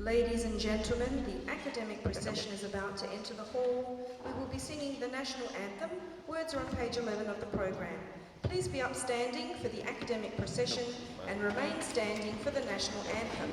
Ladies and gentlemen, the academic procession is about to enter the hall. We will be singing the national anthem. Words are on page 11 of the program. Please be upstanding for the academic procession and remain standing for the national anthem.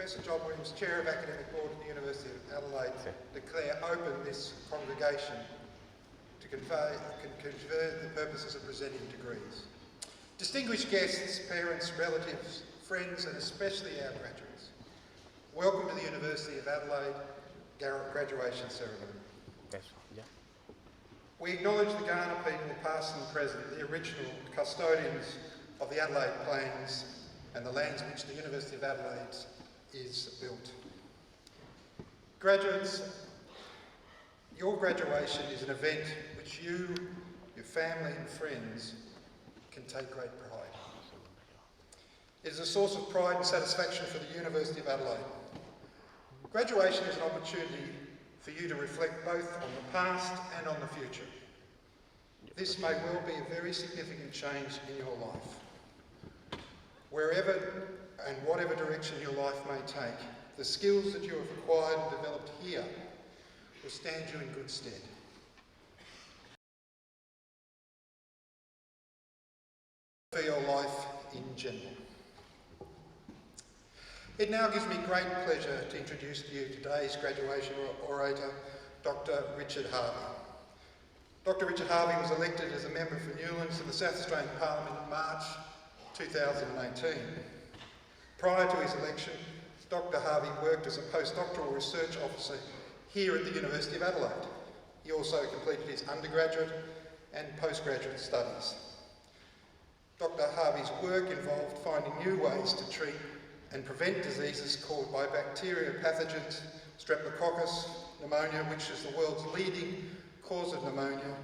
Professor John Williams, Chair of Academic Board at the University of Adelaide, declare open this congregation to confer the purposes of presenting degrees. Distinguished guests, parents, relatives, friends, and especially our graduates, welcome to the University of Adelaide graduation ceremony. We acknowledge the Kaurna people, past and present, the original custodians of the Adelaide Plains and the lands which the University of Adelaide is built. Graduates, your graduation is an event which you, your family and friends can take great pride. It is a source of pride and satisfaction for the University of Adelaide. Graduation is an opportunity for you to reflect both on the past and on the future. This may well be a very significant change in your life. Wherever and whatever direction your life may take, the skills that you have acquired and developed here will stand you in good stead. for your life in general. It now gives me great pleasure to introduce to you today's graduation orator, Dr. Richard Harvey. Dr. Richard Harvey was elected as a member for Newlands to the South Australian Parliament in March 2018. Prior to his election, Dr. Harvey worked as a postdoctoral research officer here at the University of Adelaide. He also completed his undergraduate and postgraduate studies. Dr. Harvey's work involved finding new ways to treat and prevent diseases caused by bacterial pathogens, streptococcus, pneumonia, which is the world's leading cause of pneumonia,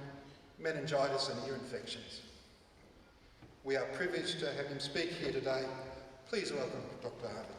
meningitis and ear infections. We are privileged to have him speak here today. Please welcome Dr. Harvey.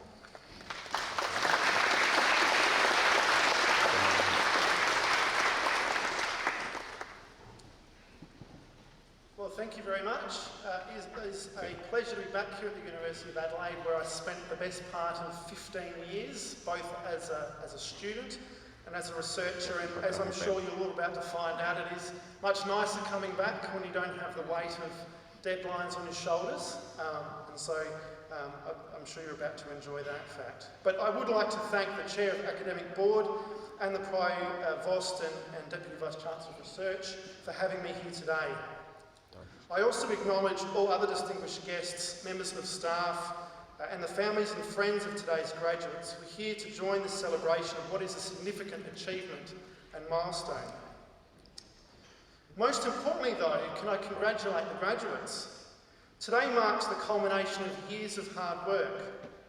Well, thank you very much. It is a pleasure to be back here at the University of Adelaide, where I spent the best part of 15 years, both as a student and as a researcher, and as I'm sure you're all about to find out, it is much nicer coming back when you don't have the weight of deadlines on your shoulders, and so I'm sure you're about to enjoy that fact. But I would like to thank the Chair of the Academic Board and the Provost and Deputy Vice-Chancellor of Research for having me here today. I also acknowledge all other distinguished guests, members of staff, and the families and friends of today's graduates who are here to join this celebration of what is a significant achievement and milestone. Most importantly though, can I congratulate the graduates. Today marks the culmination of years of hard work,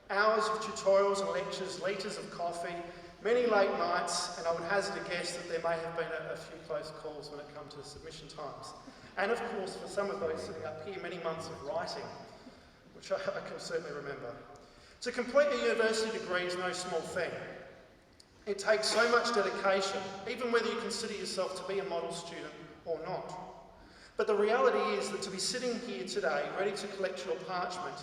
hours of tutorials and lectures, litres of coffee, many late nights, and I would hazard a guess that there may have been a few close calls when it comes to submission times. And of course, for some of those sitting up here, many months of writing, which I can certainly remember. To complete a university degree is no small thing. It takes so much dedication, even whether you consider yourself to be a model student or not. But the reality is that to be sitting here today, ready to collect your parchment,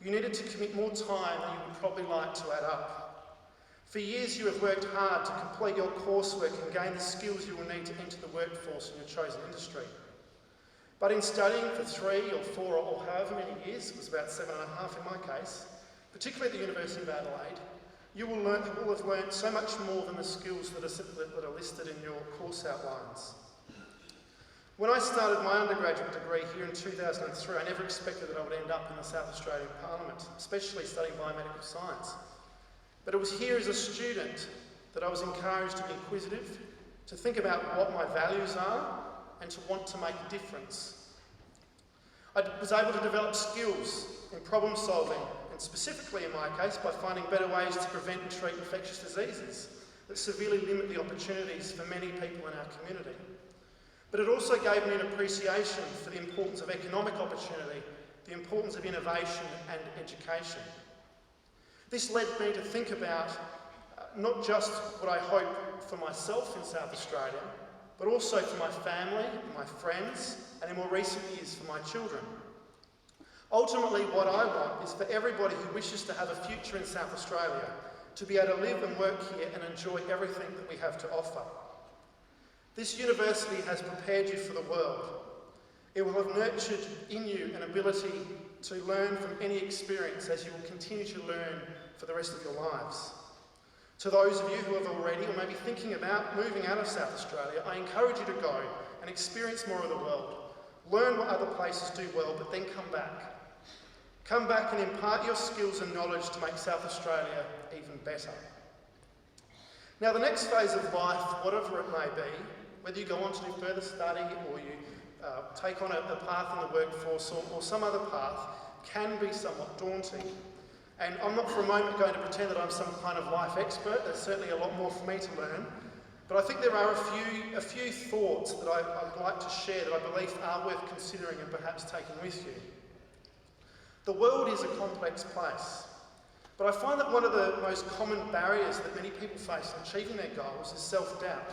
you needed to commit more time than you would probably like to add up. For years you have worked hard to complete your coursework and gain the skills you will need to enter the workforce in your chosen industry. But in studying for 3 or 4 or however many years, it was about 7.5 in my case, particularly at the University of Adelaide, you will have learnt so much more than the skills that are listed in your course outlines. When I started my undergraduate degree here in 2003, I never expected that I would end up in the South Australian Parliament, especially studying biomedical science. But it was here as a student that I was encouraged to be inquisitive, to think about what my values are, and to want to make a difference. I was able to develop skills in problem solving, and specifically in my case by finding better ways to prevent and treat infectious diseases that severely limit the opportunities for many people in our community. But it also gave me an appreciation for the importance of economic opportunity, the importance of innovation and education. This led me to think about not just what I hope for myself in South Australia, but also for my family, my friends, and in more recent years for my children. Ultimately, what I want is for everybody who wishes to have a future in South Australia to be able to live and work here and enjoy everything that we have to offer. This university has prepared you for the world. It will have nurtured in you an ability to learn from any experience as you will continue to learn for the rest of your lives. To those of you who have already or maybe thinking about moving out of South Australia, I encourage you to go and experience more of the world. Learn what other places do well, but then come back. Come back and impart your skills and knowledge to make South Australia even better. Now, the next phase of life, whatever it may be, whether you go on to do further study or you take on a path in the workforce or some other path, can be somewhat daunting. And I'm not for a moment going to pretend that I'm some kind of life expert. There's certainly a lot more for me to learn. But I think there are a few thoughts that I'd like to share that I believe are worth considering and perhaps taking with you. The world is a complex place. But I find that one of the most common barriers that many people face in achieving their goals is self-doubt.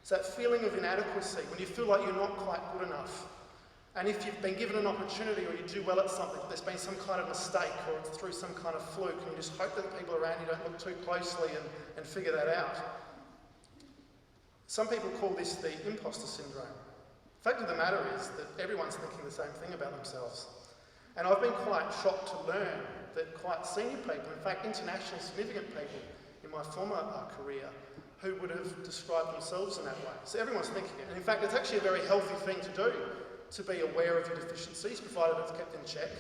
It's that feeling of inadequacy when you feel like you're not quite good enough. And if you've been given an opportunity or you do well at something, there's been some kind of mistake or it's through some kind of fluke, and you just hope that the people around you don't look too closely and figure that out. Some people call this the impostor syndrome. The fact of the matter is that everyone's thinking the same thing about themselves. And I've been quite shocked to learn that quite senior people, in fact internationally significant people in my former career, who would have described themselves in that way. So everyone's thinking it. And in fact, it's actually a very healthy thing to do, to be aware of your deficiencies, provided it's kept in check.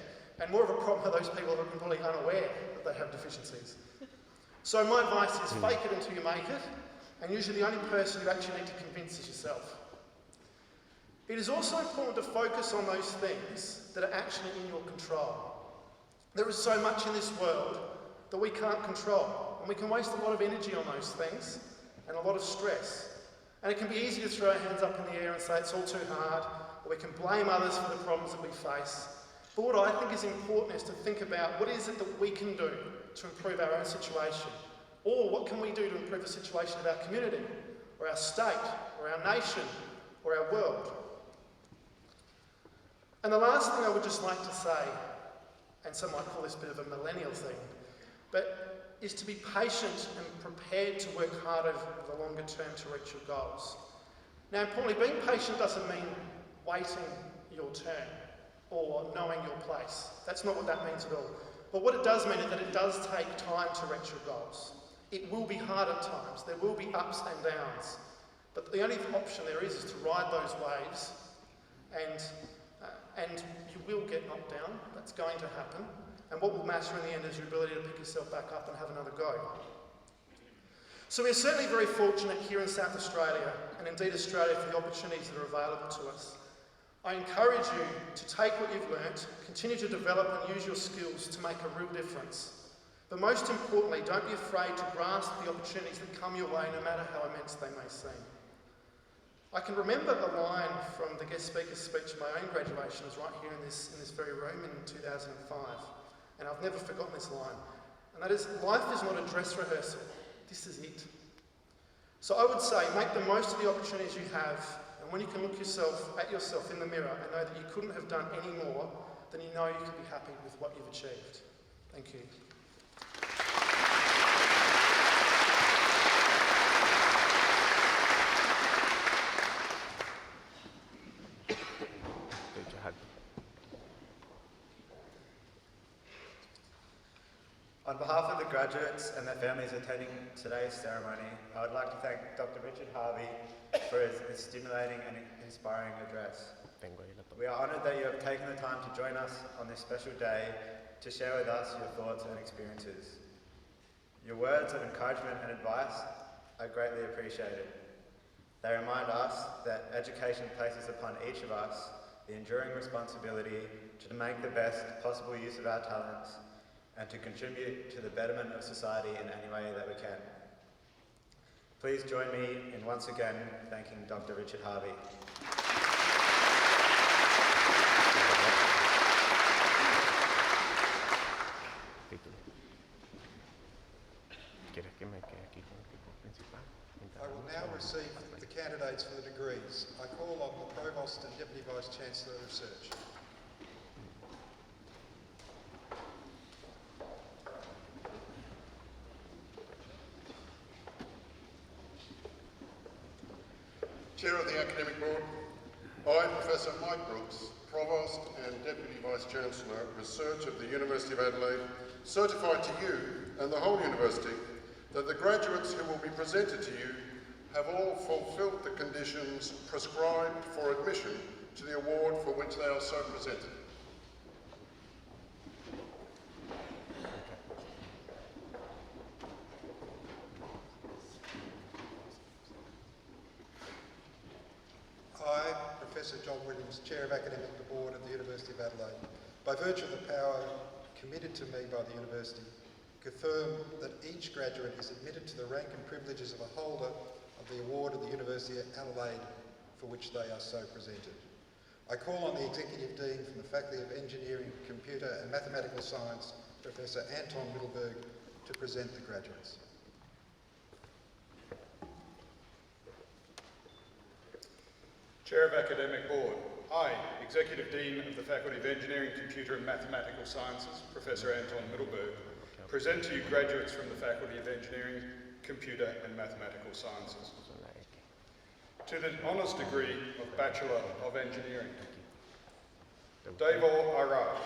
And more of a problem are those people who are completely unaware that they have deficiencies. So my advice is fake it until you make it, and usually the only person you actually need to convince is yourself. It is also important to focus on those things that are actually in your control. There is so much in this world that we can't control, and we can waste a lot of energy on those things and a lot of stress. And it can be easy to throw our hands up in the air and say it's all too hard, or we can blame others for the problems that we face. But what I think is important is to think about what is it that we can do to improve our own situation, or what can we do to improve the situation of our community, or our state, or our nation, or our world. And the last thing I would just like to say, and some might call this a bit of a millennial thing, but is to be patient and prepared to work hard over the longer term to reach your goals. Now, importantly, being patient doesn't mean waiting your turn or knowing your place. That's not what that means at all. But what it does mean is that it does take time to reach your goals. It will be hard at times. There will be ups and downs. But the only option there is to ride those waves, and you will get knocked down. That's going to happen. And what will matter in the end is your ability to pick yourself back up and have another go. So we're certainly very fortunate here in South Australia, and indeed Australia, for the opportunities that are available to us. I encourage you to take what you've learnt, continue to develop and use your skills to make a real difference. But most importantly, don't be afraid to grasp the opportunities that come your way, no matter how immense they may seem. I can remember a line from the guest speaker's speech at my own graduation. It was right here in this very room in 2005. And I've never forgotten this line. And that is, life is not a dress rehearsal. This is it. So I would say, make the most of the opportunities you have. And when you can look at yourself in the mirror and know that you couldn't have done any more, then you know you can be happy with what you've achieved. Thank you. On behalf of the graduates and their families attending today's ceremony, I would like to thank Dr. Richard Harvey for his stimulating and inspiring address. We are honoured that you have taken the time to join us on this special day to share with us your thoughts and experiences. Your words of encouragement and advice are greatly appreciated. They remind us that education places upon each of us the enduring responsibility to make the best possible use of our talents and to contribute to the betterment of society in any way that we can. Please join me in once again thanking Dr. Richard Harvey. I will now receive the candidates for the degrees. I call on the Provost and Deputy Vice-Chancellor of Research. Chair of the Academic Board, I, Professor Mike Brooks, Provost and Deputy Vice-Chancellor, Research of the University of Adelaide, certify to you and the whole University that the graduates who will be presented to you have all fulfilled the conditions prescribed for admission to the award for which they are so presented. I, Professor John Williams, Chair of Academic Board at the University of Adelaide, by virtue of the power committed to me by the University, confirm that each graduate is admitted to the rank and privileges of a holder of the award of the University of Adelaide for which they are so presented. I call on the Executive Dean from the Faculty of Engineering, Computer and Mathematical Science, Professor Anton Middleberg, to present the graduates. Chair of Academic Board, I, Executive Dean of the Faculty of Engineering, Computer and Mathematical Sciences, Professor Anton Middleberg, present to you graduates from the Faculty of Engineering, Computer and Mathematical Sciences. To the Honours degree of Bachelor of Engineering, Devor Arad,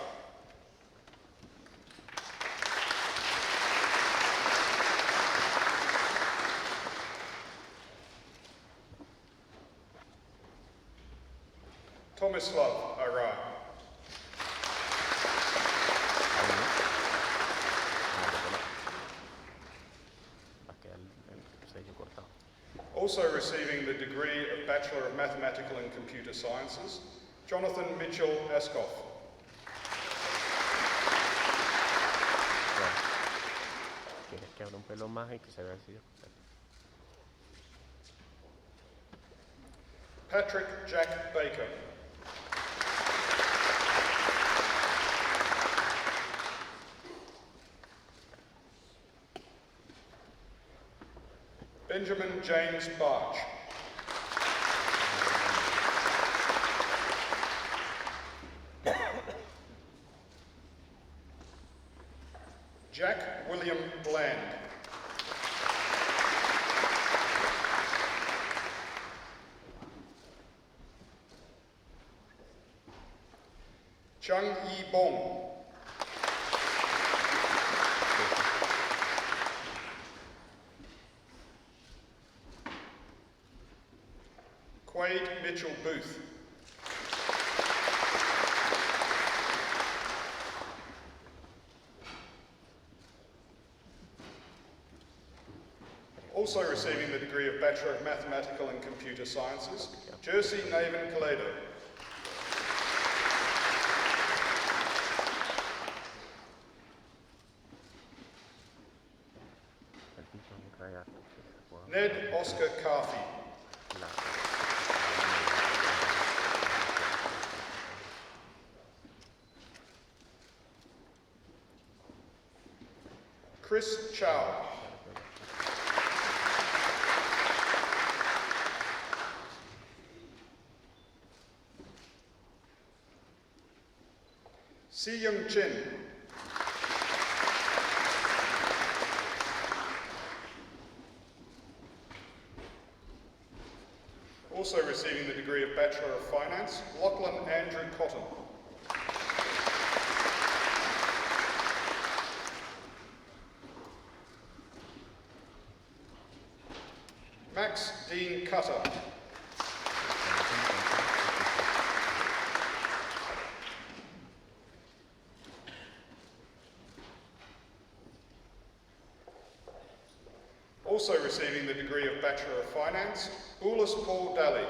Tomislav Ara. Also receiving the degree of Bachelor of Mathematical and Computer Sciences, Jonathan Mitchell Askoff. Tienes que abrir un pelo más y que se vea así. Patrick Jack Baker. Benjamin James Barch. Jack William Bland. Chung Yi Bong. Quade Mitchell Booth. Also receiving the degree of Bachelor of Mathematical and Computer Sciences, Jersey Naven Kaledo. Ned Oscar Carthy. Chris Chow. Si Young Chin. Also receiving the degree of Bachelor of Finance, Lachlan Andrew Cotton. Max Dean Cutter. Also receiving the degree of Bachelor of Finance, Ulis Paul Daly.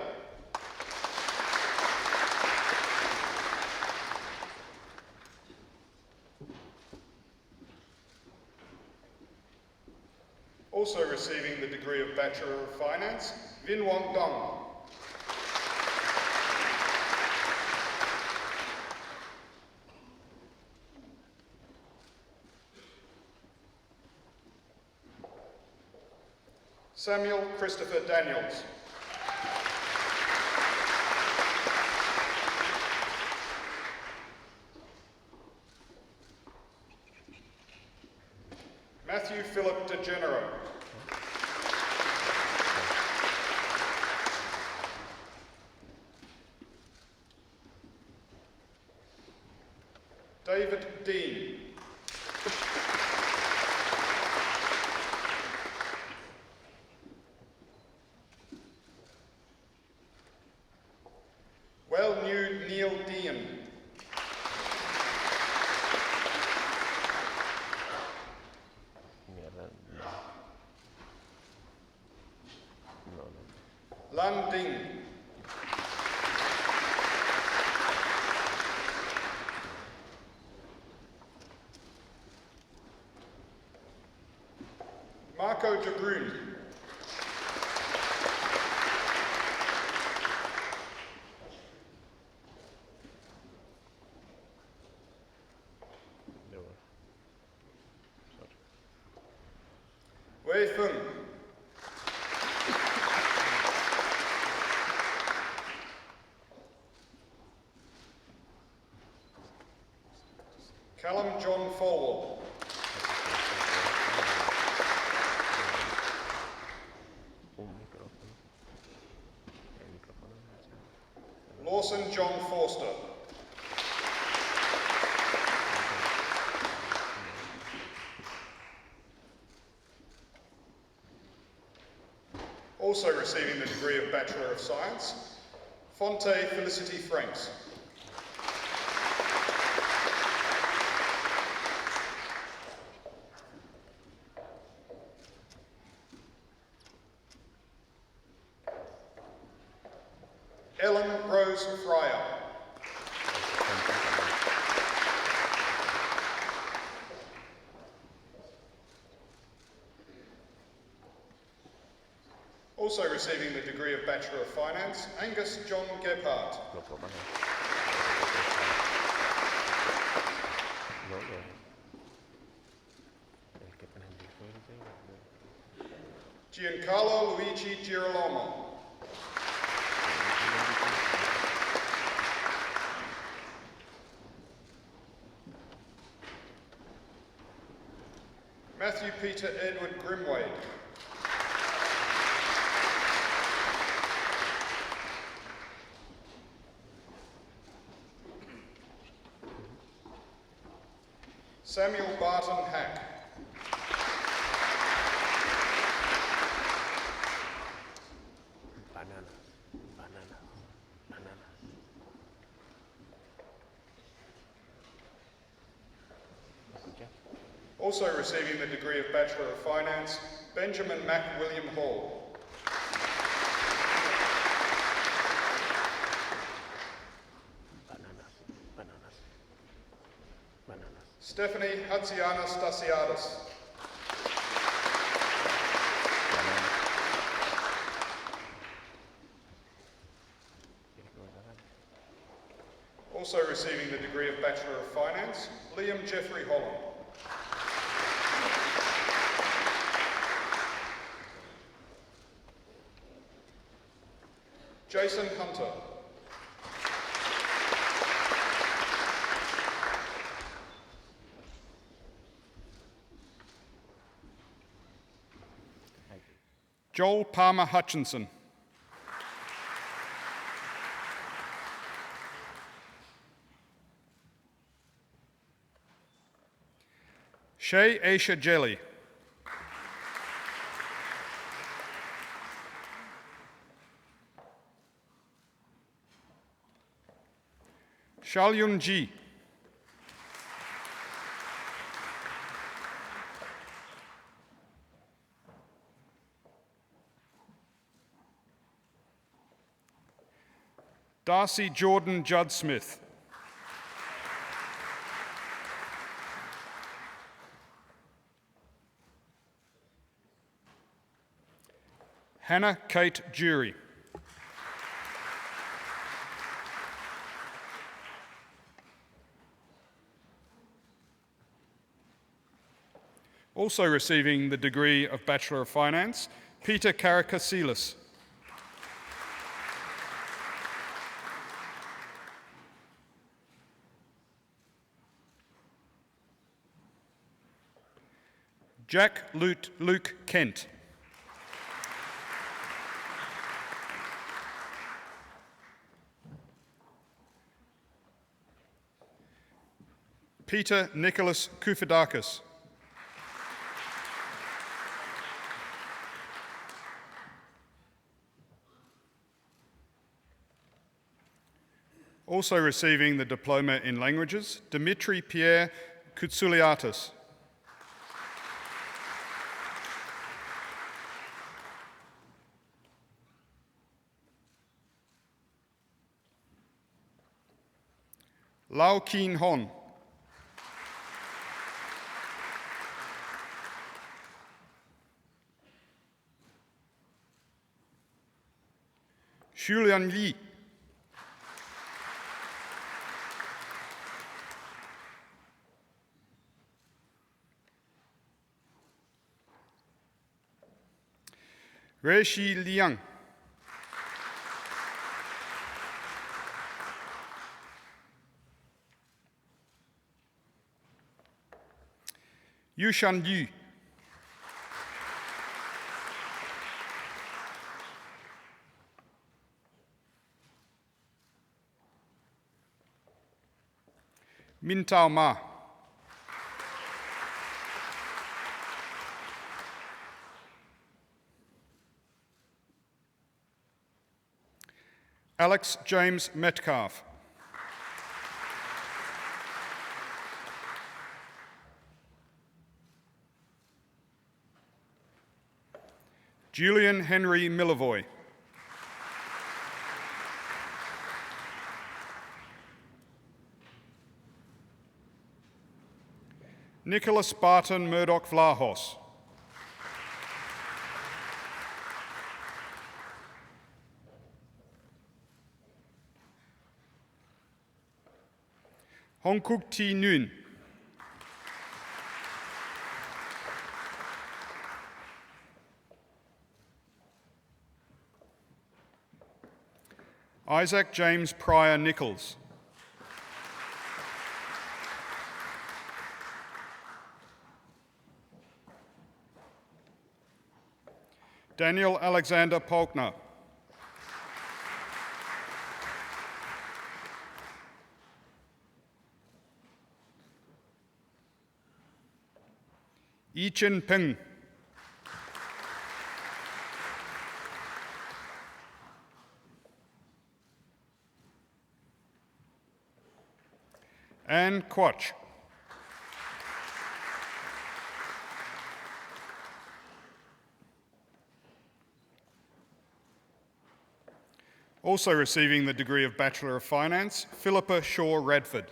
Also receiving the degree of Bachelor of Finance, Vin Wong Dong. Samuel Christopher Daniels. Matthew Philip DeGenero. David Dean. Well knew Neil Dean. Lan Ding. Marco de Bruin. Wei Feng. Callum John Folwell. Lawson John Forster. Also receiving the degree of Bachelor of Science, Fonte Felicity Franks. Ellen Rose Fryer. Also receiving the degree of Bachelor of Finance, Angus John Gebhardt. No puedo pagar. No, no. El que penalizó el Giancarlo Luigi Girolamo. Matthew Peter Edward Grimwade. Samuel Barton Hack. banana, banana, banana. Okay. Also receiving the degree of Bachelor of Finance, Benjamin Mac William Hall. Bananas, bananas, bananas. Stephanie Hatziana Stasiadis. Also receiving the degree of Bachelor of Finance, Liam Jeffrey Holland. Jason Hunter. Joel Palmer Hutchinson. Shay Aisha Jelly. Shalyun Ji. Darcy Jordan Judd Smith. Hannah Kate Jury. Also receiving the degree of Bachelor of Finance, Peter Karakasilis. Jack Luke Kent. Peter Nicholas Koufidakis. Also receiving the Diploma in Languages, Dimitri Pierre Koutsouliatis. Lau Keen Hon. Xulian Li. Reishi Liang. Yushan Yu. Min Tao Ma. Alex James Metcalf. Julian Henry Millivoy. Nicholas Barton Murdoch Vlahos. Hongkuk T. Nguyen. Isaac James Pryor Nichols. Daniel Alexander Polkner. Yi Chin Ping. Anne Quach. Also receiving the degree of Bachelor of Finance, Philippa Shaw Radford.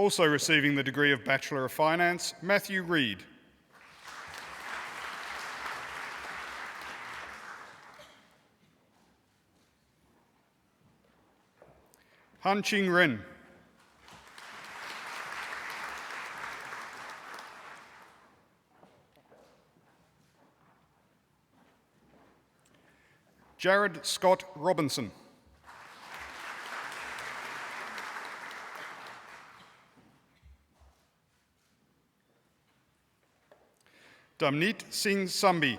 Also receiving the degree of Bachelor of Finance, Matthew Reed. Han Ching Ren. Jared Scott Robinson. Damneet Singh Sambi.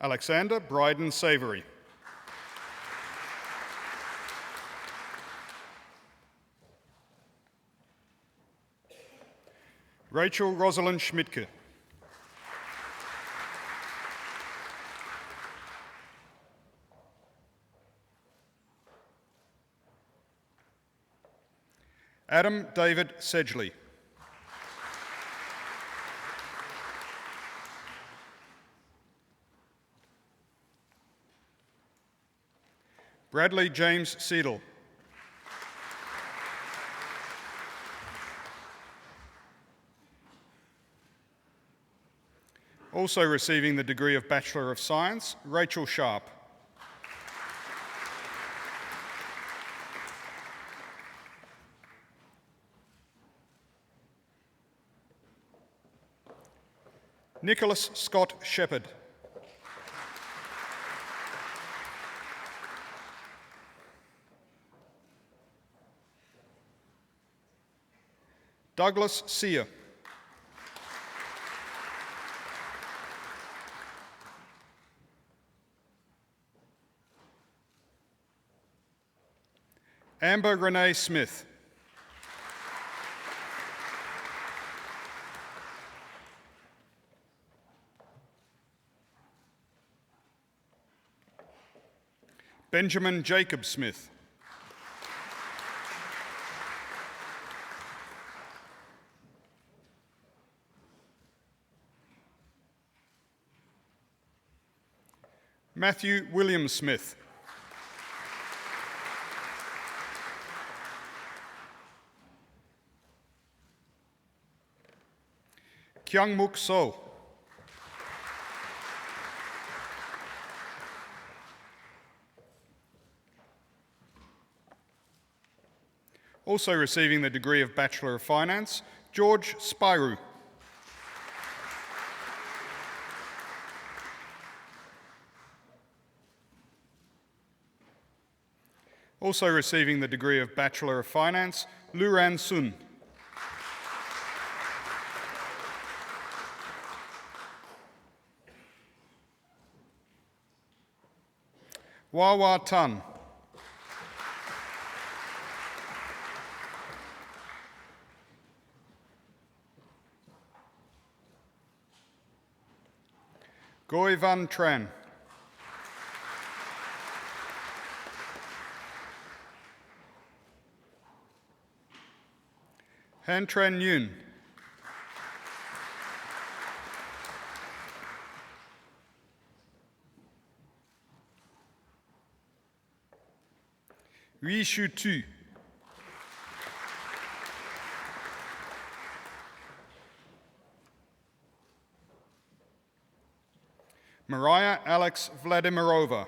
Alexander Bryden Savory. Rachel Rosalind Schmidtke. Adam David Sedgley. Bradley James Seidel. Also receiving the degree of Bachelor of Science, Rachel Sharp. Nicholas Scott Shepherd. Douglas Sear. Amber Renee Smith. Benjamin Jacob Smith. Matthew William Smith. Kyung Muk So. Also receiving the degree of Bachelor of Finance, George Spyru. Also receiving the degree of Bachelor of Finance, Luran Sun. Wawa Tan. Goy Van Tran. Han Tran Yun. Hui Shu Tu. Mariah Alex Vladimirova.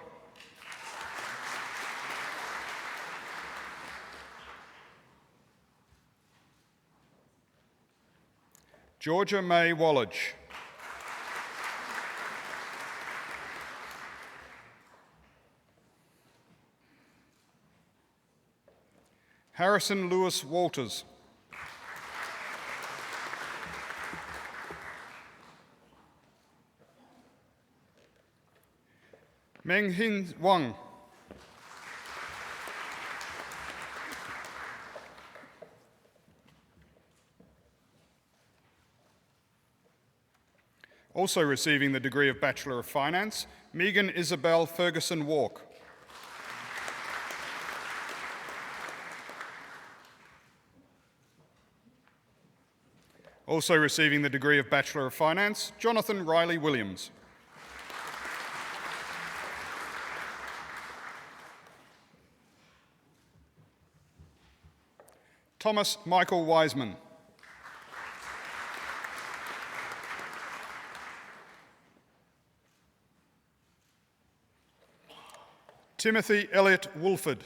Georgia May Wallage. Harrison Lewis Walters. Meng Hin Wang. Also receiving the degree of Bachelor of Finance, Megan Isabel Ferguson Walk. Also receiving the degree of Bachelor of Finance, Jonathan Riley Williams. Thomas Michael Wiseman. Timothy Elliott Woolford.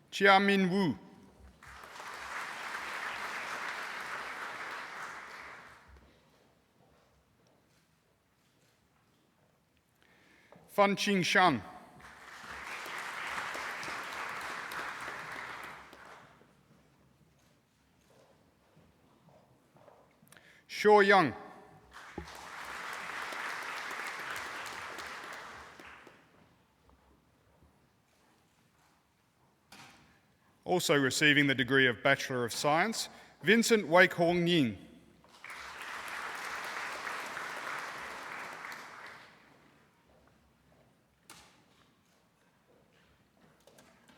Chia Min Wu. Fan Qing Shan. Shaw Young. Also receiving the degree of Bachelor of Science, Vincent Wake Hong Ying.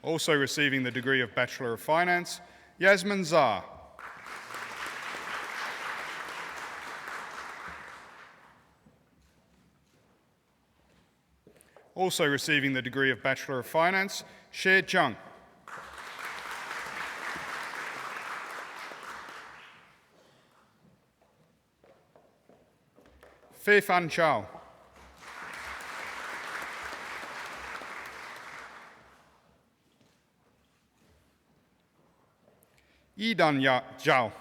Also receiving the degree of Bachelor of Finance, Yasmin Zah. Also receiving the degree of Bachelor of Finance, Xie Zhang. Fei Fan Chao. Yidan Zhao.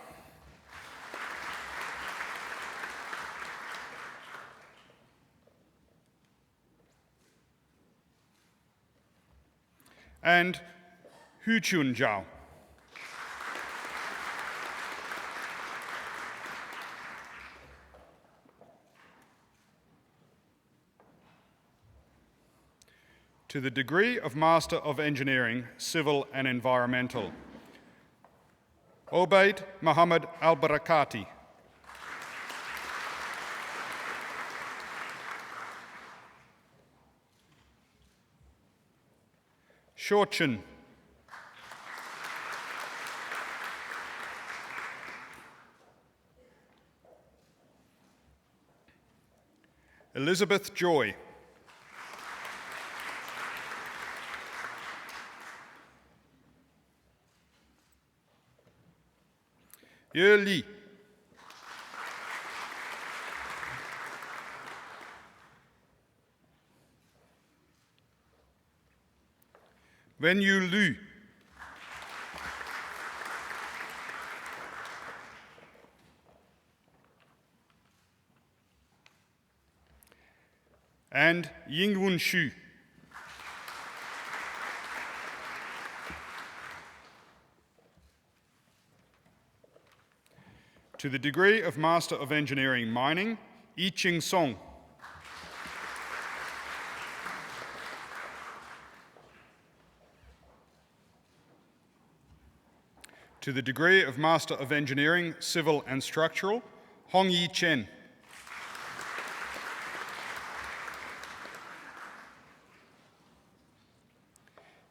And Hu Chun Zhao. To the degree of Master of Engineering, Civil and Environmental, Obaid Muhammad Al-Barakati. Shorchen. Elizabeth Joy. Ye Li. Wen Yu Lu. And Yingwun Shu. To the degree of Master of Engineering Mining, I Ching Song. To the degree of Master of Engineering Civil and Structural, Hong Yi Chen.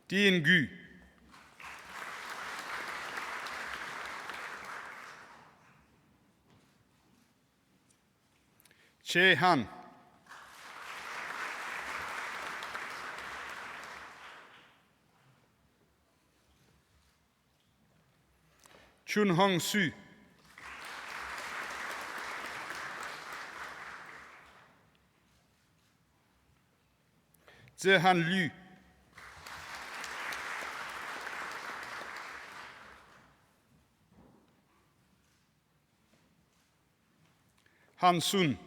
Dien Gu. Che Han. Chun Hong Su. Zehan Liu. Han Sun.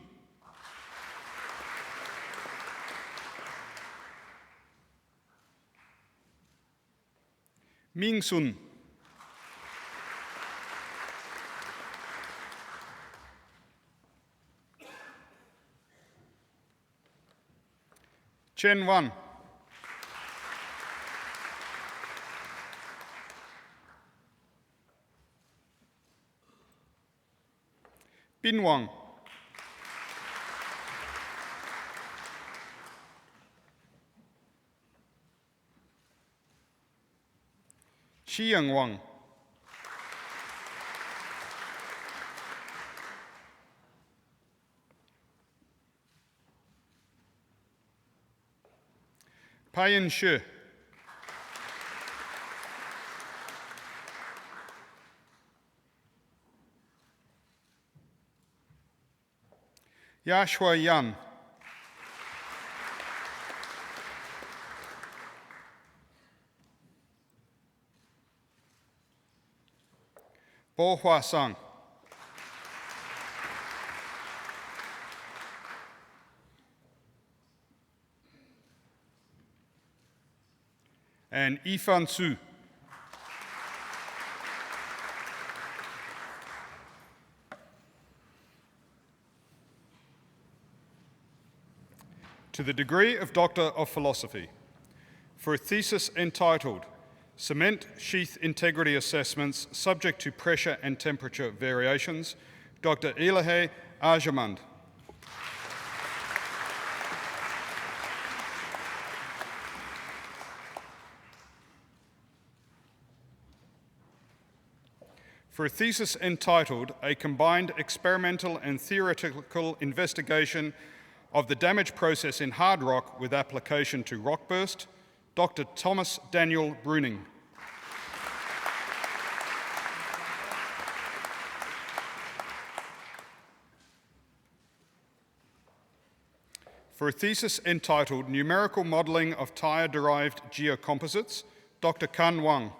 Ming Sun. Chen Wan. Bin Wang. Xiang Wang. Payan Shi. Yashua Yan. Bo Hua Sang. And Yifan Su. To the degree of Doctor of Philosophy, for a thesis entitled Cement Sheath Integrity Assessments Subject to Pressure and Temperature Variations, Dr. Ilahe Ajamand. For a thesis entitled A Combined Experimental and Theoretical Investigation of the Damage Process in Hard Rock with Application to Rockburst, Dr. Thomas Daniel Bruning. For a thesis entitled Numerical Modelling of Tire-Derived Geocomposites, Dr. Kan Wang.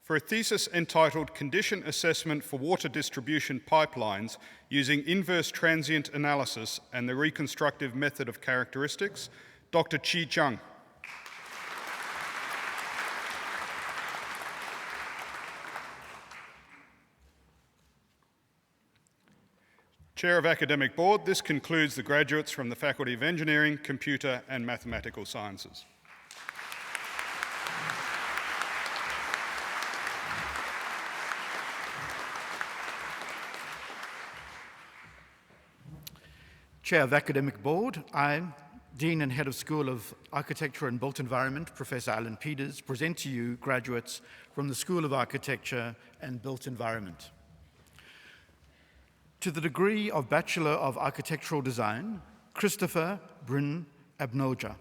For a thesis entitled Condition Assessment for Water Distribution Pipelines using Inverse Transient Analysis and the Reconstructive Method of Characteristics, Dr. Chi Chung. Chair of Academic Board, this concludes the graduates from the Faculty of Engineering, Computer and Mathematical Sciences. Chair of Academic Board, I, Dean and Head of School of Architecture and Built Environment, Professor Alan Peters, present to you graduates from the School of Architecture and Built Environment. To the degree of Bachelor of Architectural Design, Christopher Bryn Abnoja.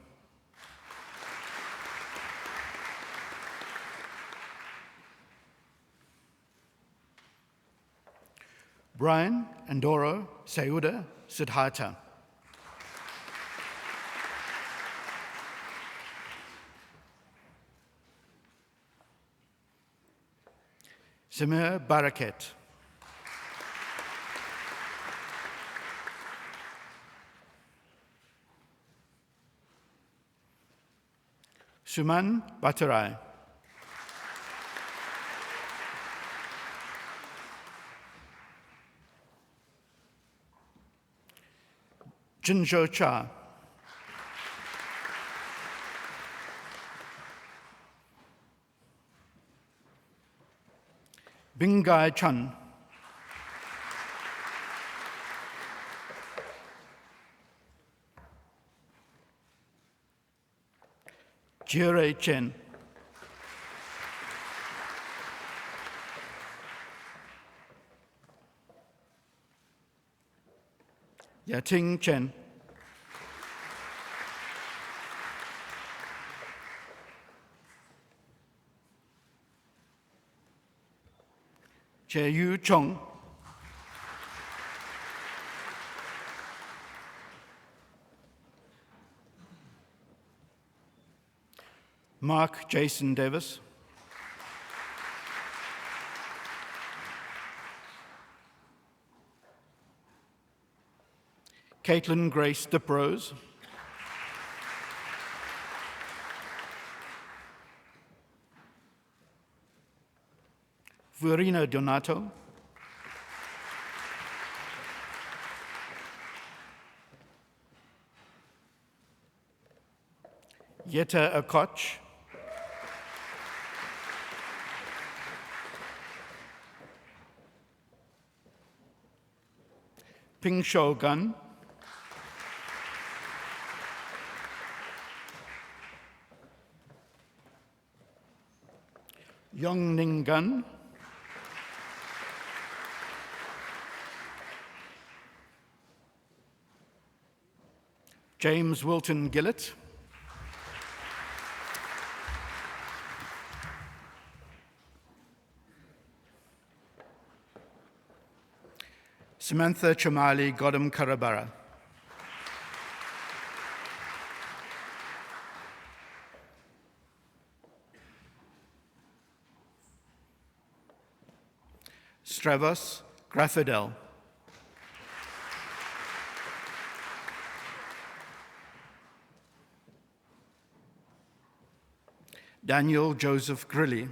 Brian Andoro Sayuda Siddhartha. Samir Barakat. Suman Bhattarai. Jinzhou Cha. Bingai Chan. Jire Chen. Yating Chen. Yu Chong. Mark Jason Davis. Caitlin Grace Diprose. Verena Donato. Yetta Akoch. Ping Shou Gun. Yong Ning Gun. James Wilton Gillett. Samantha Chamali Godam Karabara. Stravos Graffidel. Daniel Joseph Grilly.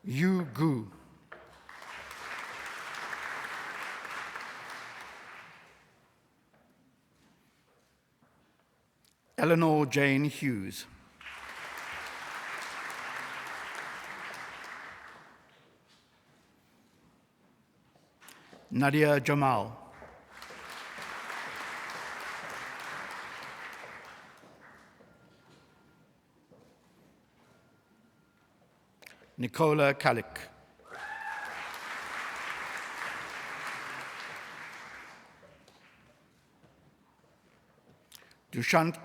Yu Gu. Eleanor Jane Hughes. Nadia Jamal. Nicola Kalik. Dushant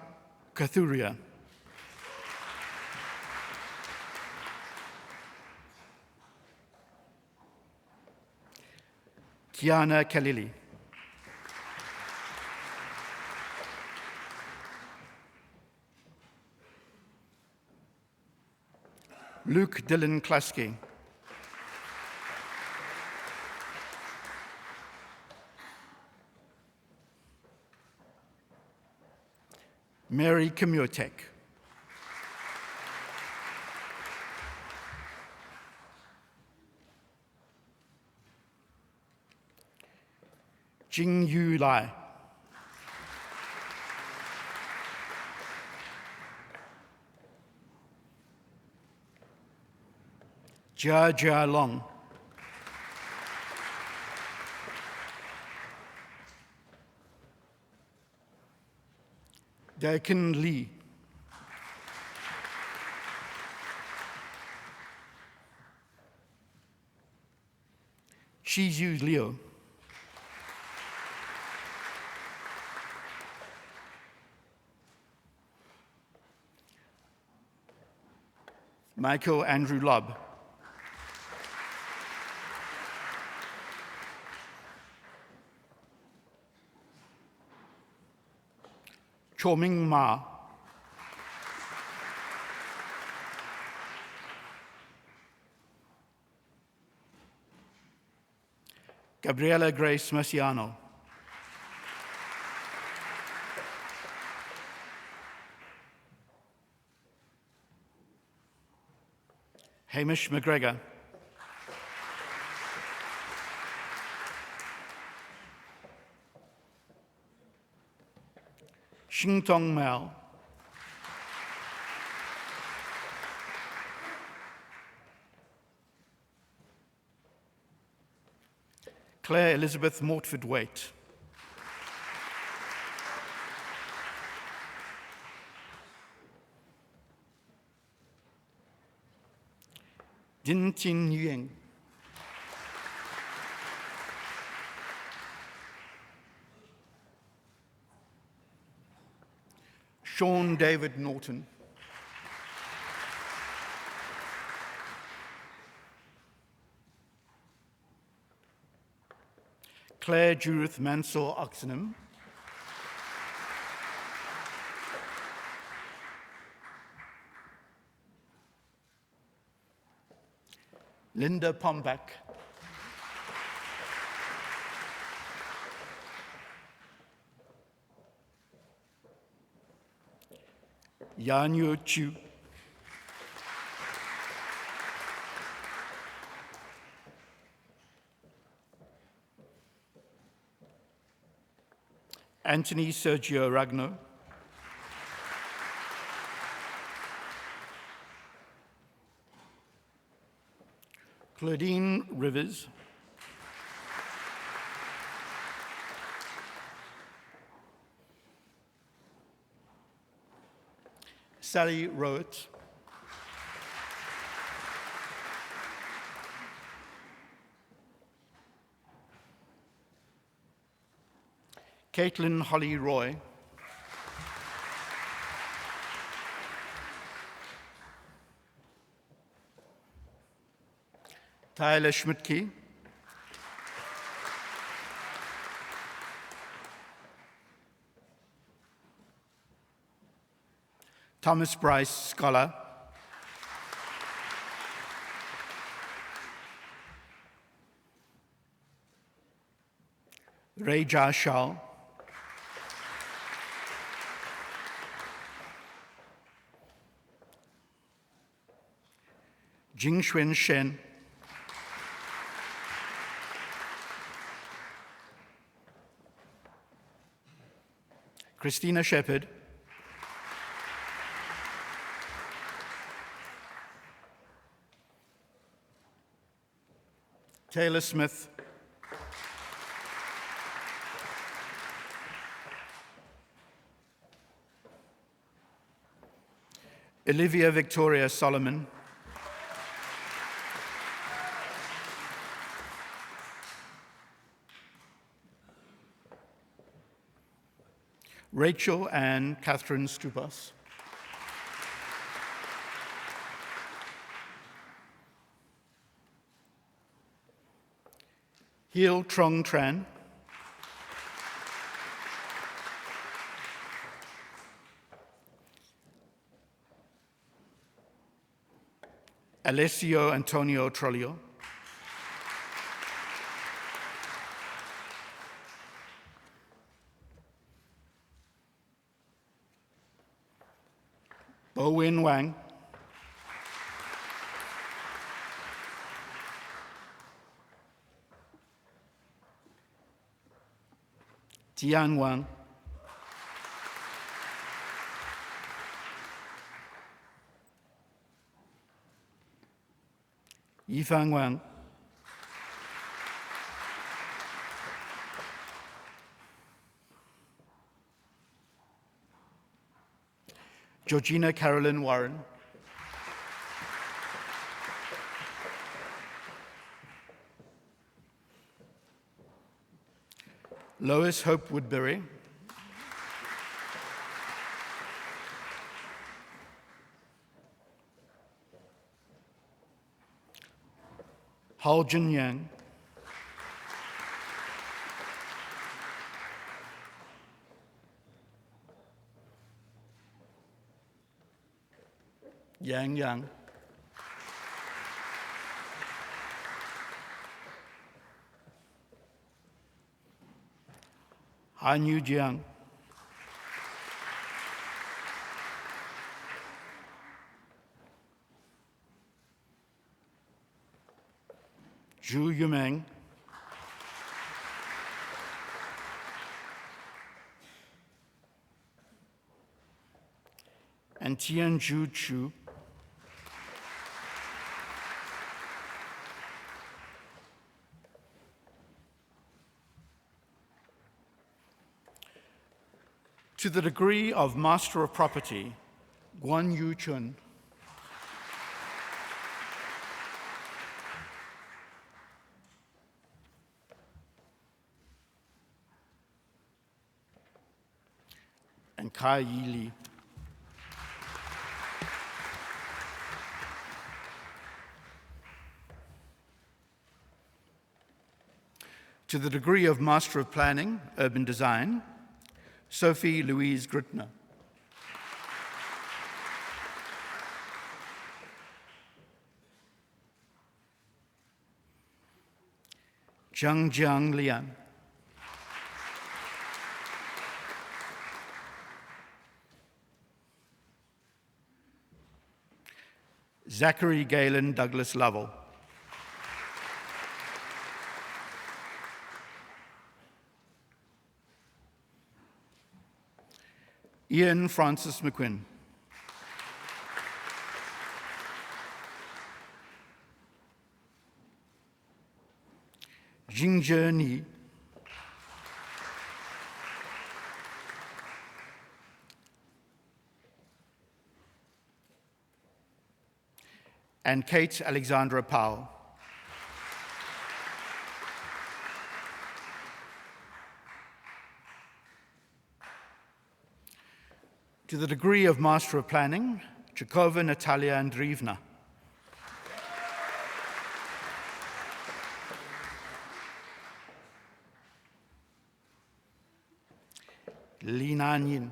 Kathuria. Kiana Kalili. Luke Dylan Klasky. Mary Kimiotek. Jing Yu Lai. Jia Jia Long. Dakin Lee. Shizu Liu. Michael Andrew Lobb. Choming Ma. Gabriela Grace Masiano. Hamish McGregor. Xingtong Mao. Claire Elizabeth Mortford-Waite. Din Tin Yuen. Sean David Norton. Claire Judith Mansour Oxenham. Linda Pombach. Yanyu Chu. Anthony Sergio Ragno. Claudine Rivers. Sally Rowett. Caitlin Holly Roy. Tyler Schmidtke. Thomas Bryce Scholar. Reja Shah. Jingxuan Shen. Christina Shepherd. Taylor Smith. Olivia Victoria Solomon. Rachel Ann Catherine Stupas. Hiel Trong Tran. Alessio Antonio Trollio. Bo-Win Wang. Tian Wang. Yifang Wang. Georgina Carolyn Warren. Lois Hope Woodbury. Hao Jin Yang. Yang Yang. Han Yu Jiang, Zhu Yumeng, and Tian Zhu Chu. To the degree of Master of Property, Guan Yu Chun. And Kai Yi Li. To the degree of Master of Planning, Urban Design, Sophie Louise Grittner. Zhangjiang Lian. Zachary Galen Douglas Lovell. Ian Francis McQuinn. Jingzhe Ni. And Kate Alexandra Powell. To the degree of Master of Planning, Chakova Natalia Andreevna. Li Nanyin.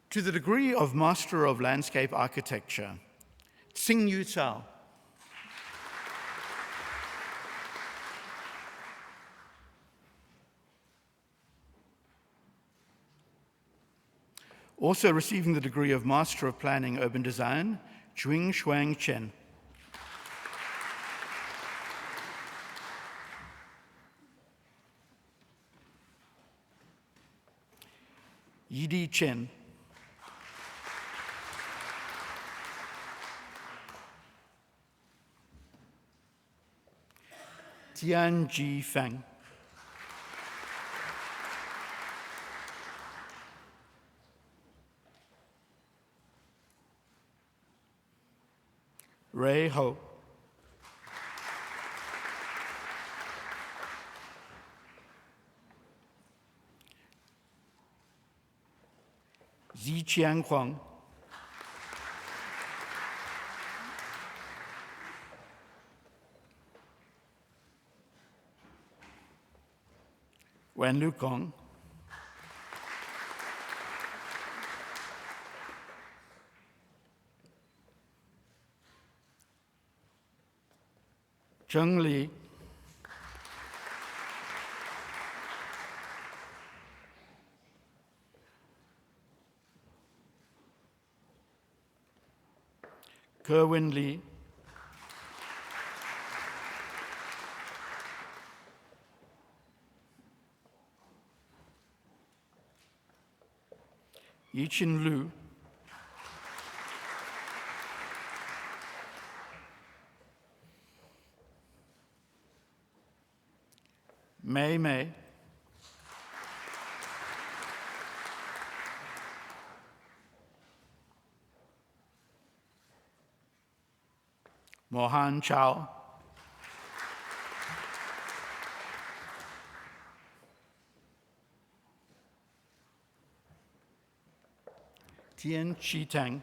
To the degree of Master of Landscape Architecture, Tsing Yu Cao. Also receiving the degree of Master of Planning Urban Design, Juing Shuang Chen. Yidi Chen. Tian Ji Feng. Ray Ho. Ziqian Huang. Wen Lu Kong. Zheng Li. Kerwin Li. Yichin Lu. Mei Mei. Mohan Chao. Tian Chi Tang.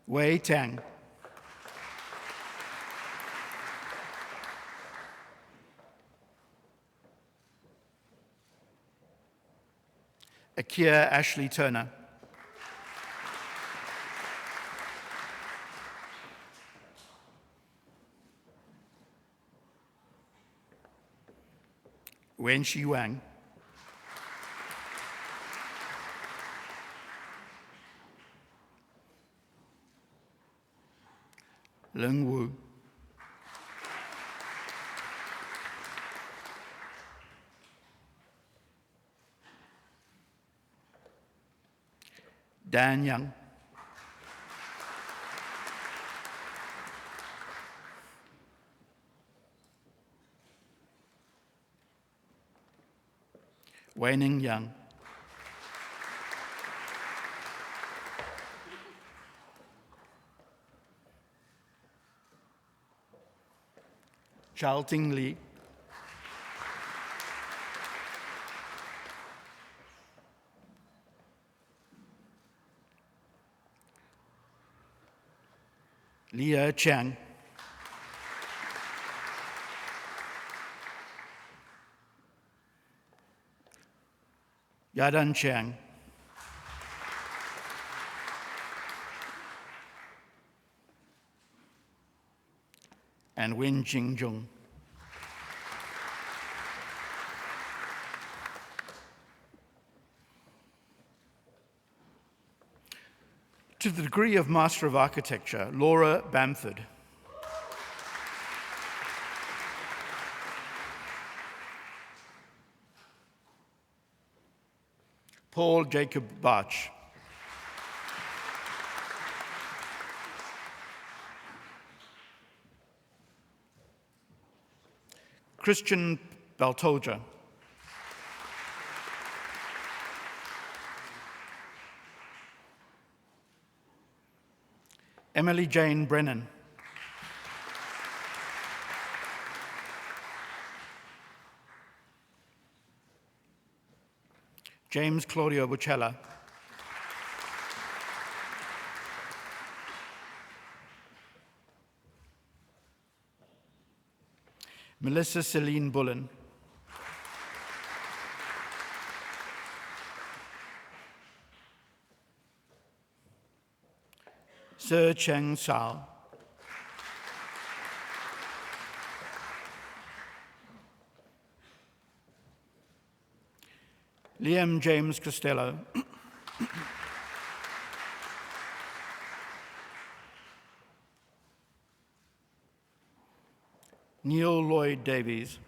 Wei Tang. Akia Ashley Turner. Wenxi Wang. Leng Wu. Dan Young. Weining Young. Xiaoting Li. Lia Chang. Yadan Chang. And Wen Jingjung. To the degree of Master of Architecture, Laura Bamford. Paul Jacob Bach. Christian Baltoja. Emily Jane Brennan. James Claudio Bucella. Melissa Celine Bullen. Sir Cheng Sao. Liam James Costello. Neil Lloyd Davies.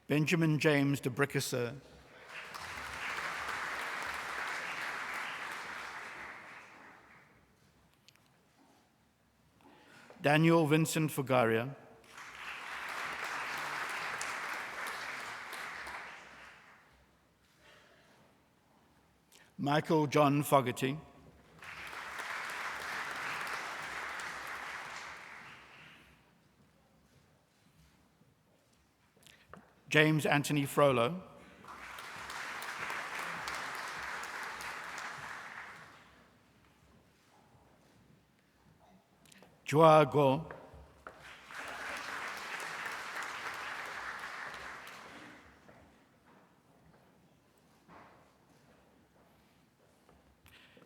Benjamin James de Brickeser. Daniel Vincent Fugaria. Michael John Fogarty. James Anthony Frollo. Jua Go.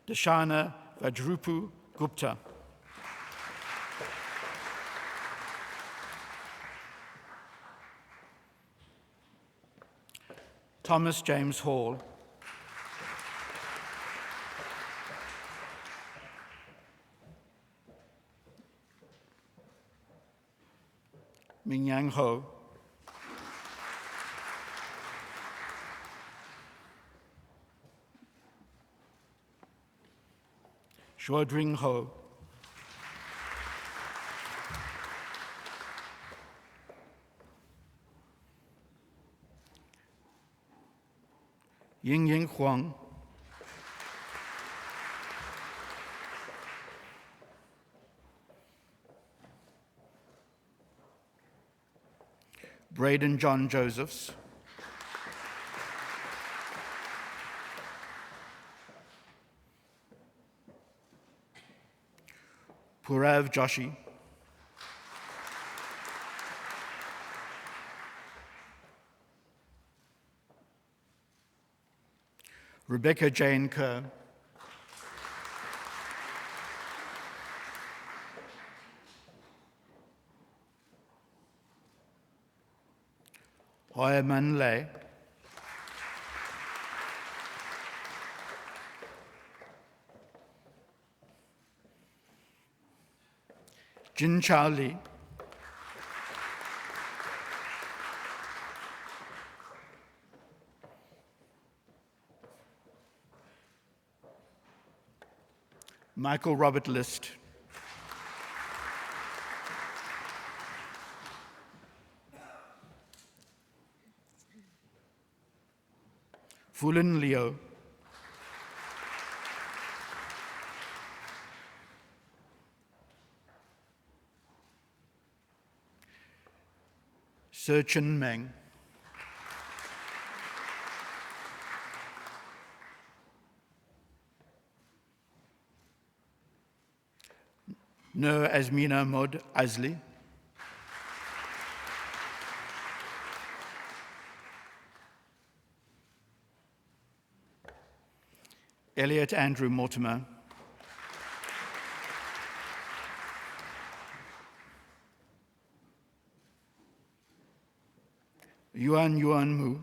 Dashana Vajrupu Gupta. Thomas James Hall. Mingyang Ho. Shuodring Ho. Ying Huang. Braden John Josephs. Purav Joshi. Rebecca Jane Kerr, Hoi Man Lei, Jin Chao Li, Michael Robert List, Fulin Leo, Sir Chin Meng, Nur Azmina Mod Azli, Elliot Andrew Mortimer, Yuan Mu,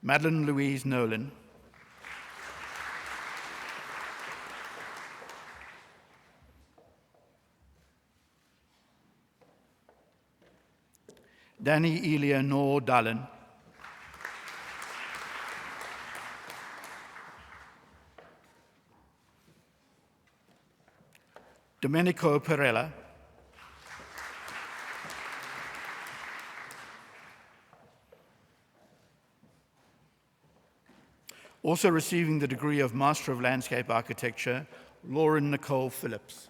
Madeline Louise Nolan, Danny Elia Noor Dallin, Domenico Perella, also receiving the degree of Master of Landscape Architecture, Lauren Nicole Phillips.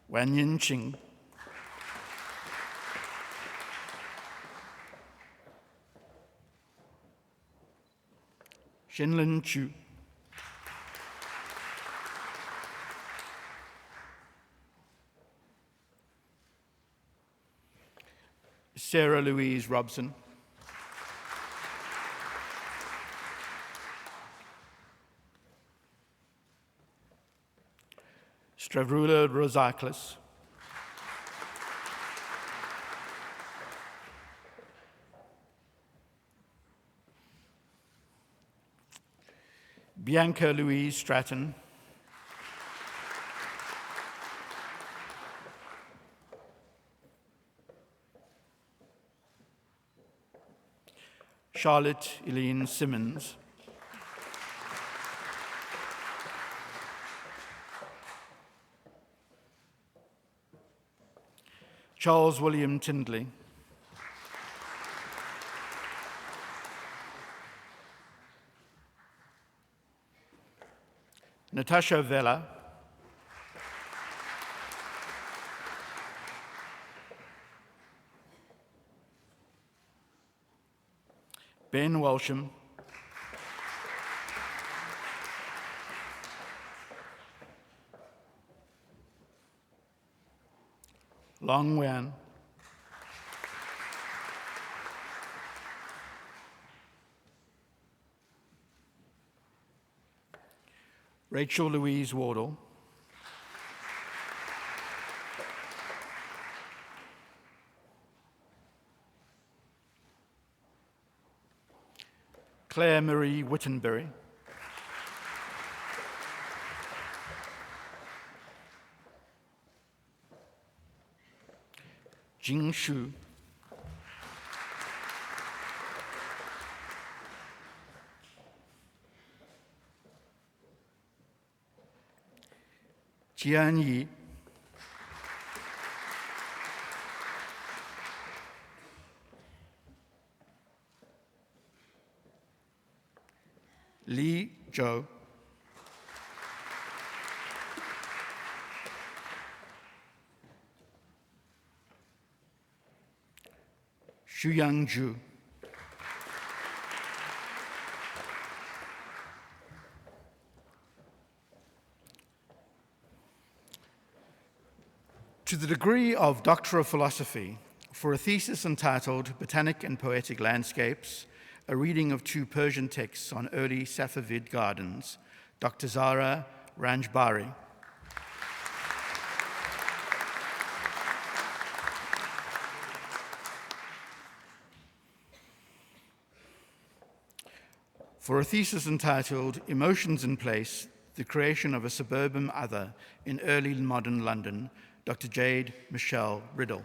Wan Yin Ching, Shenlin Chu, Sarah Louise Robson, Stravrula Rosaklis, Bianca Louise Stratton, Charlotte Eileen Simmons, Charles William Tindley, Natasha Vella, Ben Walsham, Long Wan, Rachel Louise Wardle, Claire Marie Wittenberry, Jing Shu, Jian Yi, Li Zhou, Xuyang Zhu, To the degree of Doctor of Philosophy, for a thesis entitled Botanic and Poetic Landscapes, a reading of 2 Persian texts on early Safavid gardens, Dr. Zara Ranjbari. For a thesis entitled Emotions in Place, the Creation of a Suburban Other in Early Modern London, Dr. Jade Michelle Riddle.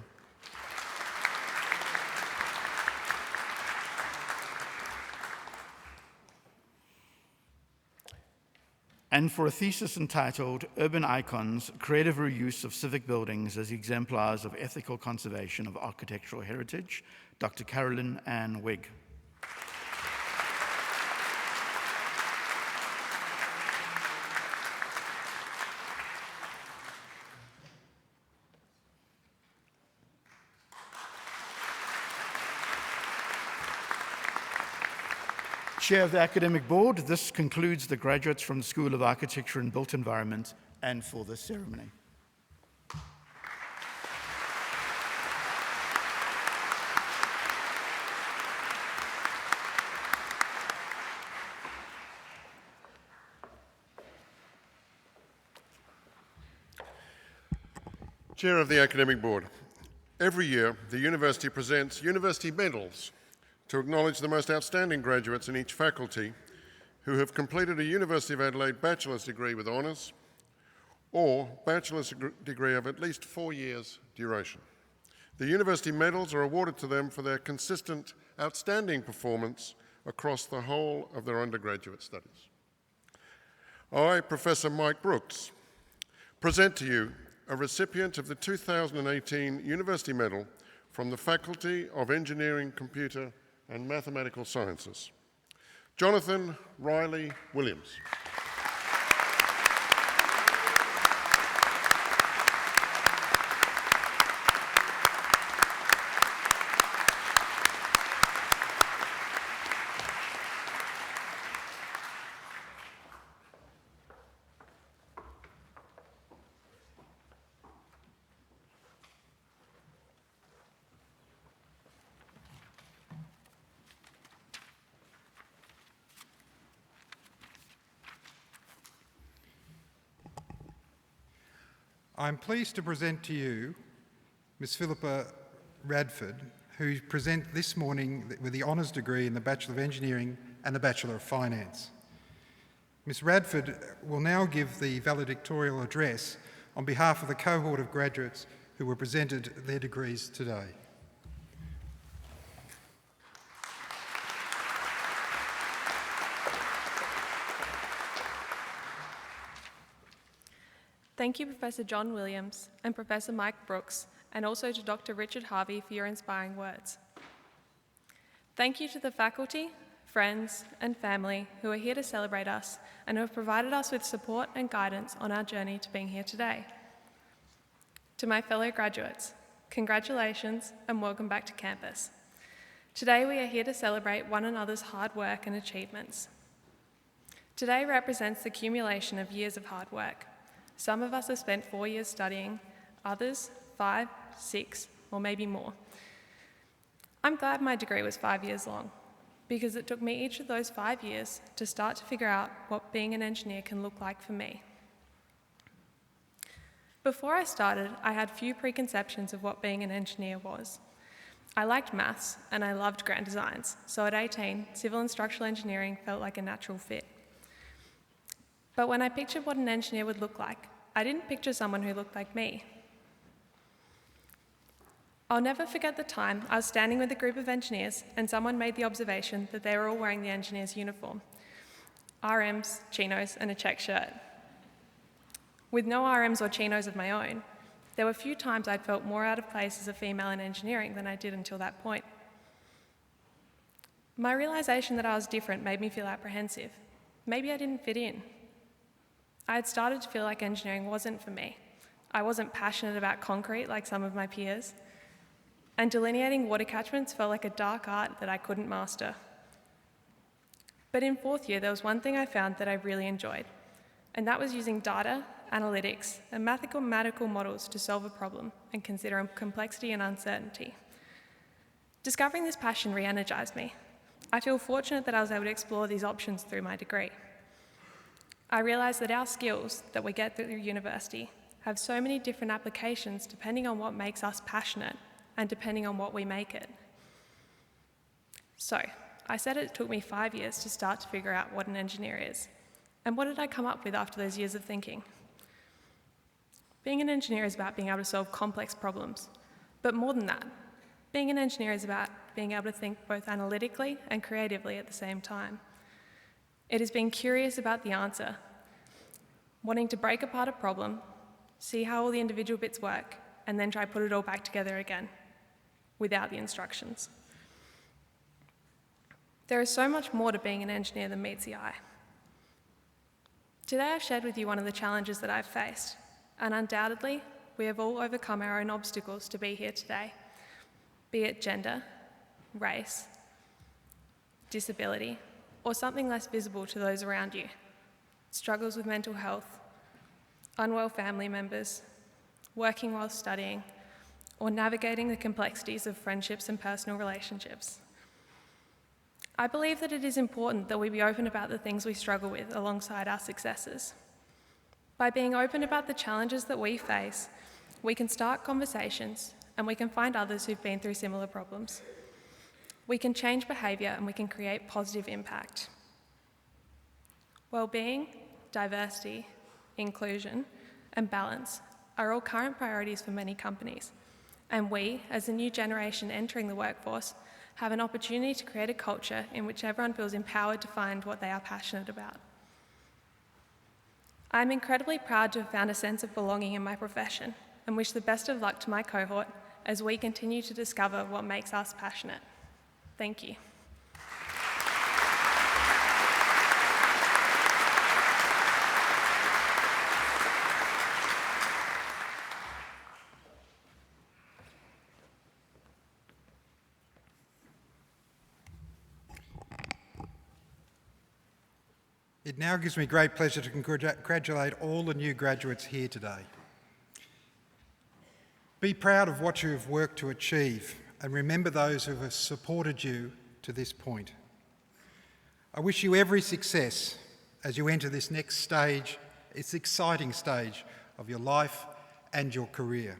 And for a thesis entitled Urban Icons, Creative Reuse of Civic Buildings as Exemplars of Ethical Conservation of Architectural Heritage, Dr. Carolyn Ann Wigg. Chair of the Academic Board, this concludes the graduates from the School of Architecture and Built Environment and for this ceremony. Chair of the Academic Board, every year the University presents University Medals to acknowledge the most outstanding graduates in each faculty who have completed a University of Adelaide bachelor's degree with honours or bachelor's degree of at least 4 years duration. The University Medals are awarded to them for their consistent, outstanding performance across the whole of their undergraduate studies. I, Professor Mike Brooks, present to you a recipient of the 2018 University Medal from the Faculty of Engineering, Computer and Mathematical Sciences, Jonathan Riley Williams. I'm pleased to present to you Ms. Philippa Radford, who present this morning with the honours degree in the Bachelor of Engineering and the Bachelor of Finance. Ms. Radford will now give the valedictorian address on behalf of the cohort of graduates who were presented their degrees today. Thank you, Professor John Williams and Professor Mike Brooks, and also to Dr. Richard Harvey for your inspiring words. Thank you to the faculty, friends, and family who are here to celebrate us and who have provided us with support and guidance on our journey to being here today. To my fellow graduates, congratulations and welcome back to campus. Today we are here to celebrate one another's hard work and achievements. Today represents the accumulation of years of hard work. Some of us have spent 4 years studying, others 5, 6, or maybe more. I'm glad my degree was 5 years long, because it took me each of those 5 years to start to figure out what being an engineer can look like for me. Before I started, I had few preconceptions of what being an engineer was. I liked maths and I loved grand designs, so at 18, civil and structural engineering felt like a natural fit. But when I pictured what an engineer would look like, I didn't picture someone who looked like me. I'll never forget the time I was standing with a group of engineers and someone made the observation that they were all wearing the engineer's uniform. RMs, chinos, and a check shirt. With no RMs or chinos of my own, there were few times I'd felt more out of place as a female in engineering than I did until that point. My realization that I was different made me feel apprehensive. Maybe I didn't fit in. I had started to feel like engineering wasn't for me. I wasn't passionate about concrete like some of my peers, and delineating water catchments felt like a dark art that I couldn't master. But in 4th year, there was one thing I found that I really enjoyed, and that was using data analytics, and mathematical models to solve a problem and consider complexity and uncertainty. Discovering this passion re-energised me. I feel fortunate that I was able to explore these options through my degree. I realised that our skills that we get through university have so many different applications depending on what makes us passionate and depending on what we make it. So, I said it took me 5 years to start to figure out what an engineer is. And what did I come up with after those years of thinking? Being an engineer is about being able to solve complex problems. But more than that, being an engineer is about being able to think both analytically and creatively at the same time. It is being curious about the answer, wanting to break apart a problem, see how all the individual bits work, and then try to put it all back together again, without the instructions. There is so much more to being an engineer than meets the eye. Today I've shared with you one of the challenges that I've faced, and undoubtedly, we have all overcome our own obstacles to be here today, be it gender, race, disability, or something less visible to those around you, struggles with mental health, unwell family members, working while studying, or navigating the complexities of friendships and personal relationships. I believe that it is important that we be open about the things we struggle with alongside our successes. By being open about the challenges that we face, we can start conversations and we can find others who've been through similar problems. We can change behaviour and we can create positive impact. Wellbeing, diversity, inclusion, and balance are all current priorities for many companies, and we, as a new generation entering the workforce, have an opportunity to create a culture in which everyone feels empowered to find what they are passionate about. I'm incredibly proud to have found a sense of belonging in my profession and wish the best of luck to my cohort as we continue to discover what makes us passionate. Thank you. It now gives me great pleasure to congratulate all the new graduates here today. Be proud of what you have worked to achieve and remember those who have supported you to this point. I wish you every success as you enter this next stage, this exciting stage of your life and your career.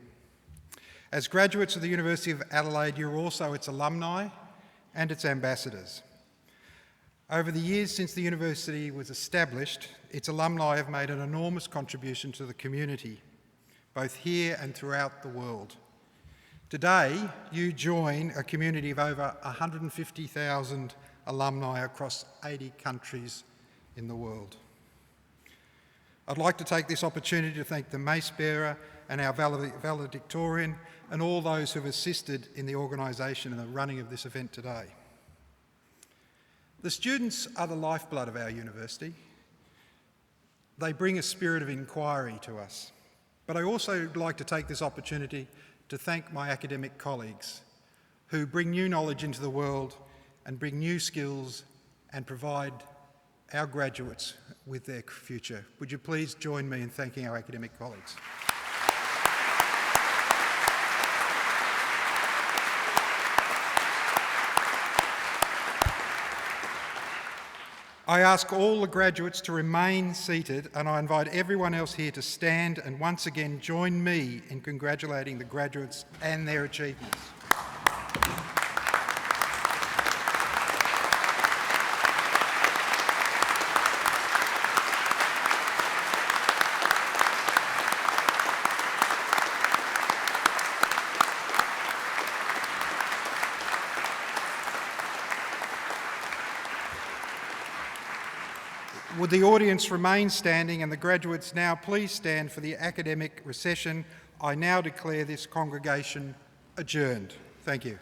As graduates of the University of Adelaide, you're also its alumni and its ambassadors. Over the years since the university was established, its alumni have made an enormous contribution to the community, both here and throughout the world. Today, you join a community of over 150,000 alumni across 80 countries in the world. I'd like to take this opportunity to thank the mace bearer and our valedictorian and all those who have assisted in the organisation and the running of this event today. The students are the lifeblood of our university. They bring a spirit of inquiry to us. But I also would like to take this opportunity to thank my academic colleagues who bring new knowledge into the world and bring new skills and provide our graduates with their future. Would you please join me in thanking our academic colleagues? I ask all the graduates to remain seated, and I invite everyone else here to stand and once again join me in congratulating the graduates and their achievements. Would the audience remain standing and the graduates now please stand for the academic recession? I now declare this congregation adjourned. Thank you.